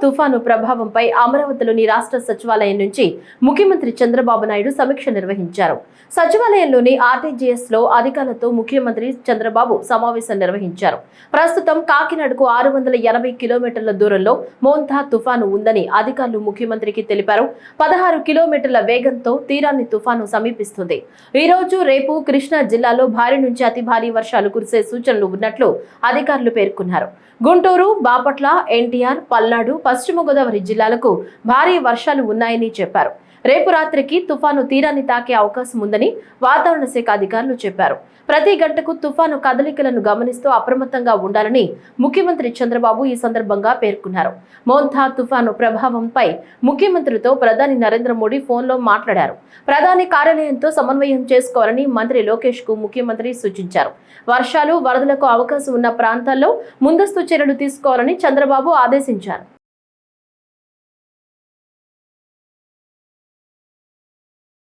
తుఫాను ప్రభావంపై అమరావతిలోని రాష్ట్ర సచివాలయం నుంచి ముఖ్యమంత్రి చంద్రబాబు నాయుడు సమీక్ష నిర్వహించారు. సచివాలయంలోని ఆర్టీజీఎస్ లో అధికారులతో ముఖ్యమంత్రి చంద్రబాబు సమావేశం నిర్వహించారు. ప్రస్తుతం కాకినాడకు 680 కిలోమీటర్ల దూరంలో మోంతా తుఫాను ఉందని అధికారులు ముఖ్యమంత్రికి తెలిపారు. 16 కిలోమీటర్ల వేగంతో తీరాన్ని తుఫాను సమీపిస్తుంది. ఈ రోజు రేపు కృష్ణా జిల్లాలో భారీ నుంచి అతి భారీ వర్షాలు కురిసే సూచనలు ఉన్నట్లు అధికారులు పేర్కొన్నారు. గుంటూరు, బాపట్ల, ఎన్టీఆర్, పల్నాడు, పశ్చిమ గోదావరి జిల్లాలకు భారీ వర్షాలు ఉన్నాయని చెప్పారు. రేపు రాత్రికి తుఫాను తీరాన్ని తాకే అవకాశం ఉందని వాతావరణ శాఖ అధికారులు చెప్పారు. ప్రతి గంటకు తుఫాను కదలికలను గమనిస్తూ అప్రమత్తంగా ఉండాలని ముఖ్యమంత్రి చంద్రబాబు ఈ సందర్భంగా పేర్కొన్నారు. మోంతా తుఫాను ప్రభావంపై ముఖ్యమంత్రితో ప్రధాని నరేంద్ర మోడీ ఫోన్లో మాట్లాడారు. ప్రధాని కార్యాలయంతో సమన్వయం చేసుకోవాలని మంత్రి లోకేష్ కు ముఖ్యమంత్రి సూచించారు. వర్షాలు, వరదలకు అవకాశం ఉన్న ప్రాంతాల్లో ముందస్తు చర్యలు తీసుకోవాలని చంద్రబాబు ఆదేశించారు.